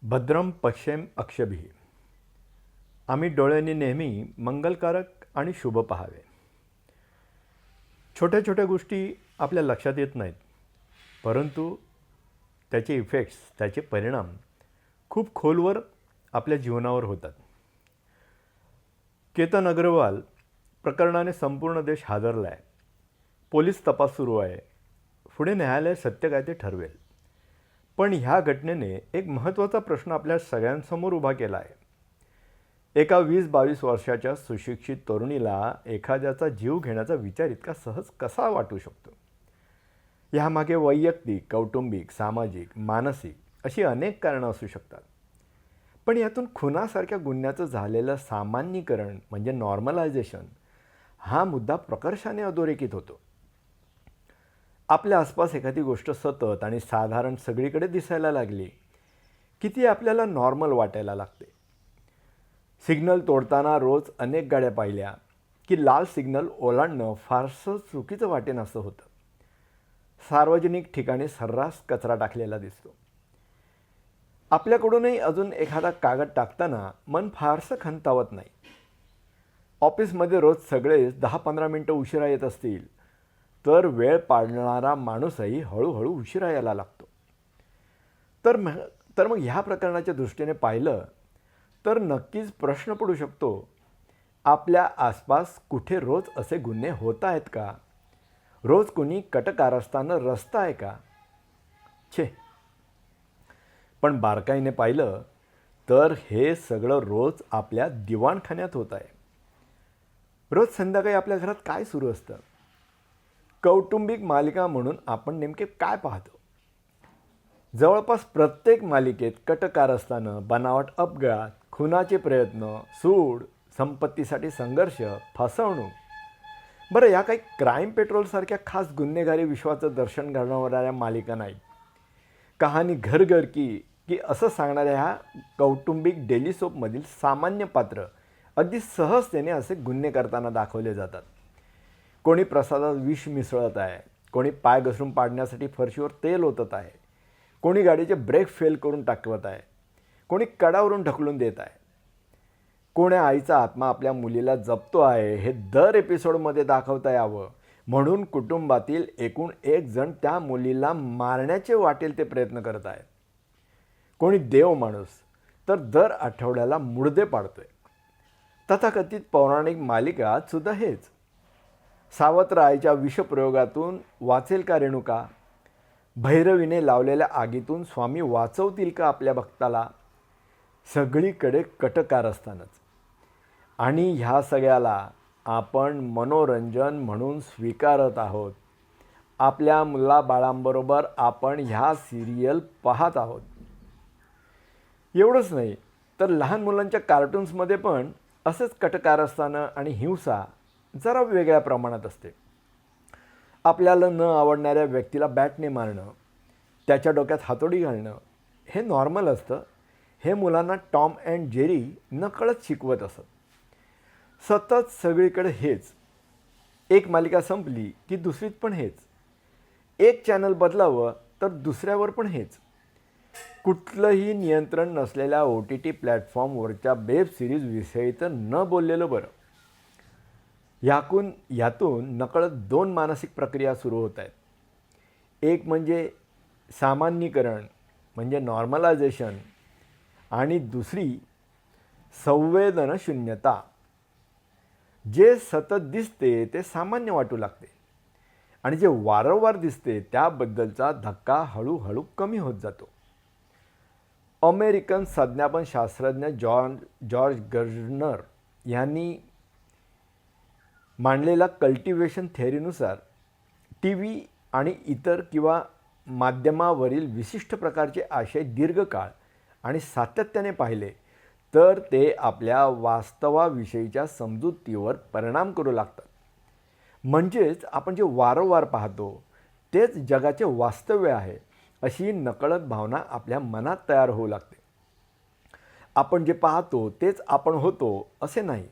भद्रं पश्येम अक्षभिः. आम्ही डोळ्यांनी नेहमी मंगलकारक आणि शुभ पाहावे. छोट्या छोट्या गोष्टी आपल्या लक्षात येत नाहीत, परंतु त्याचे इफेक्ट्स, त्याचे परिणाम खूप खोलवर आपल्या जीवनावर होतात. केतन अग्रवाल प्रकरणाने संपूर्ण देश हादरला आहे. पोलीस तपास सुरू आहे. पुढे न्यायालय सत्य काय ते ठरवेल. पण ह्या घटनेने एक महत्त्वाचा प्रश्न आपल्या सगळ्यांसमोर उभा केला आहे. एका 20-22 वर्षाच्या सुशिक्षित तरुणीला एखाद्याचा जीव घेण्याचा विचार इतका सहज कसा वाटू शकतो? ह्यामागे वैयक्तिक, कौटुंबिक, सामाजिक, मानसिक अशी अनेक कारणं असू शकतात. पण यातून खुनासारख्या गुन्ह्याचं झालेलं सामान्यीकरण म्हणजे नॉर्मलायझेशन हा मुद्दा प्रकर्षाने अधोरेखित होतो. आपल्या आसपास एखादी गोष्ट सतत आणि साधारण सगळीकडे दिसायला लागली की ती आपल्याला नॉर्मल वाटायला लागते. सिग्नल तोडताना रोज अनेक गाड्या पाहिल्या की लाल सिग्नल ओलांडणं फारसं चुकीचं वाटेनासं होतं. सार्वजनिक ठिकाणी सर्रास कचरा टाकलेला दिसतो. आपल्याकडूनही अजून एखादा कागद टाकताना मन फारसं खंतावत नाही. ऑफिसमध्ये रोज सगळेच 10-15 मिनटं उशिरा येत असतील तर वेळ पाळणारा माणूसही हळूहळू उशिरा यायला लागतो. तर मग ह्या प्रकरणाच्या दृष्टीने पाहिलं तर नक्कीच प्रश्न पडू शकतो, आपल्या आसपास कुठे रोज असे गुन्हे होत आहेत का? रोज कोणी कटकारस्थानं रचत आहे का? छे. पण बारकाईने पाहिलं तर हे सगळं रोज आपल्या दिवाणखान्यात होत आहे. रोज संध्याकाळी आपल्या घरात काय सुरू असतं? कौटुंबिक मालिका म्हणून आपण नेमके काय पाहतो? जवळपास प्रत्येक मालिकेत कटकारस्थानं, बनावट अपघात, खुनाचे प्रयत्न, सूड, संपत्तीसाठी संघर्ष, फसवणूक. बरं, या काही क्राईम पेट्रोलसारख्या खास गुन्हेगारी विश्वाचं दर्शन घडवणाऱ्या मालिका नाहीत. कहाणी घर की असं सांगणाऱ्या ह्या कौटुंबिक डेली सोपमधील सामान्य पात्र अगदी सहजतेने असे गुन्हे करताना दाखवले जातात. कोणी प्रसादात विष मिसळत आहे, कोणी पाय घसरून पाडण्यासाठी फरशीवर तेल ओतत आहे, कोणी गाडीचे ब्रेक फेल करून टाकवत आहे, कोणी कडावरून ढकलून देत आहे. कोण्या आईचा आत्मा आपल्या मुलीला जपतो आहे हे दर एपिसोडमध्ये दाखवता यावं म्हणून कुटुंबातील एकूण एक जण त्या मुलीला मारण्याचे वाटेल ते प्रयत्न करत आहेत. कोणी देव माणूस तर दर आठवड्याला मुडदे पाडतोय. तथाकथित पौराणिक मालिकात सुद्धा हेच. सावत्र आईच्या विषप्रयोगातून वाचेल का रेणुका? भैरवीने लावलेल्या आगीतून स्वामी वाचवतील का आपल्या भक्ताला? सगळीकडे कटकारस्थानच. आणि ह्या सगळ्याला आपण मनोरंजन म्हणून स्वीकारत आहोत. आपल्या मुलाबाळांबरोबर आपण ह्या सिरियल पाहत आहोत. एवढंच नाही तर लहान मुलांच्या कार्टून्समध्ये पण असेच कटकारस्थानं आणि हिंसा जरा वेगळ्या प्रमाणात असते. आपल्याला न आवडणाऱ्या व्यक्तीला बॅटने मारणं, त्याच्या डोक्यात हातोडी घालणं हे नॉर्मल असतं. हे मुलांना टॉम अँड जेरी नकळत शिकवत असत. सतत सगळीकडे हेच. एक मालिका संपली की दुसरीत पण हेच. एक चॅनल बदलावं तर दुसऱ्यावर पण हेच. कुठलंही नियंत्रण नसलेल्या OTT प्लॅटफॉर्मवरच्या वेब सिरीजविषयी तर न बोललेलं बरं. यातून नकळत 2 मानसिक प्रक्रिया सुरू होत आहेत. एक म्हणजे सामान्यीकरण म्हणजे नॉर्मलायझेशन आणि दुसरी संवेदनशून्यता. जे सतत दिसते ते सामान्य वाटू लागते आणि जे वारंवार दिसते त्याबद्दलचा धक्का हळूहळू कमी होत जातो. अमेरिकन संज्ञापन शास्त्रज्ञ जॉर्ज गर्जनर यांनी मांडलेल्या कल्टिवेशन थेअरीनुसार TV आणि इतर किंवा माध्यमावरील विशिष्ट प्रकारचे आशय दीर्घकाळ आणि सातत्याने पाहिले तर ते आपल्या वास्तवाविषयीच्या समजुतीवर परिणाम करू लागतात. म्हणजेच आपण जे वारंवार पाहतो तेच जगाचे वास्तव्य आहे अशी नकळत भावना आपल्या मनात तयार होऊ लागते. आपण जे पाहतो तेच आपण होतो असे नाही,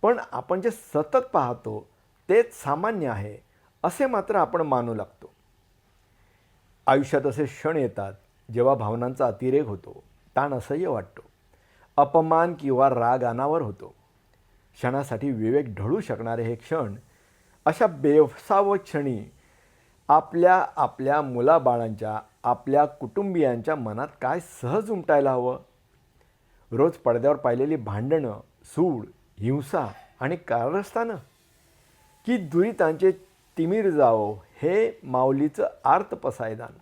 पण आपण जे सतत पाहतो तेच सामान्य आहे असे मात्र आपण मानू लागतो. आयुष्यात असे क्षण येतात जेव्हा भावनांचा अतिरेक होतो, ताण असह्य वाटतो. अपमान किंवा राग अनावर होतो. क्षणासाठी विवेक ढळू शकणारे हे क्षण, अशा बेसावध क्षणी आपल्या मुलाबाळांच्या, आपल्या कुटुंबियांच्या मनात काय सहज उमटायला हवं? रोज पडद्यावर पाहिलेली भांडणं, सूड, हिंसा आणि कारस्थानं, की दुरितांचे तिमिर जावो हे माऊलीचं आर्त पसायदान,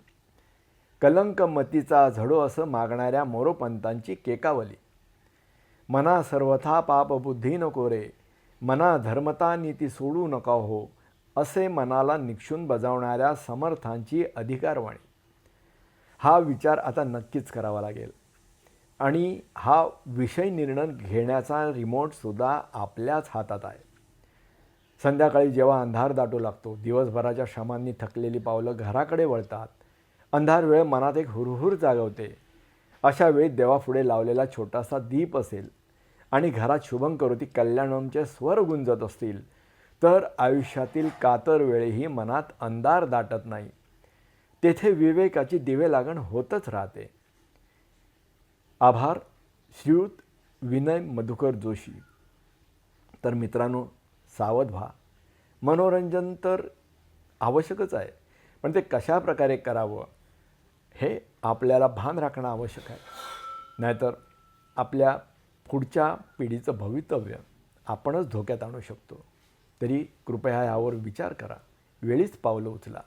कलंक मतीचा झडो असं मागणाऱ्या मोरोपंतांची केकावली, मना सर्वथा पाप बुद्धी नको रे, मना धर्मता नीती सोडू नका हो, असे मनाला निक्षून बजावणाऱ्या समर्थांची अधिकारवाणी. हा विचार आता नक्कीच करावा लागेल आणि हा विषय निर्णय घेण्याचा रिमोटसुद्धा आपल्याच हातात आहे. संध्याकाळी जेव्हा अंधार दाटू लागतो, दिवसभराच्या श्रमांनी थकलेली पावलं घराकडे वळतात, अंधार वेळ मनात एक हुरहुर जागवते. अशा वेळी देवापुढे लावलेला छोटासा दीप असेल आणि घरात शुभंकरोती कल्याणमचे स्वर गुंजत असतील, तर आयुष्यातील कातर वेळेही मनात अंधार दाटत नाही. तेथे विवेकाची दिवे लागण होतच राहते. आभार. श्रीयुत विनय मधुकर जोशी. तर मित्रांनो, सावध व्हा. मनोरंजन तर आवश्यकच आहे, पण ते कशा प्रकारे करावं हे आपल्याला भान राखणं आवश्यक आहे. नाहीतर आपल्या पुढच्या पिढीचं भवितव्य आपणच धोक्यात आणू शकतो. तरी कृपया यावर विचार करा. वेळीच पावलं उचला.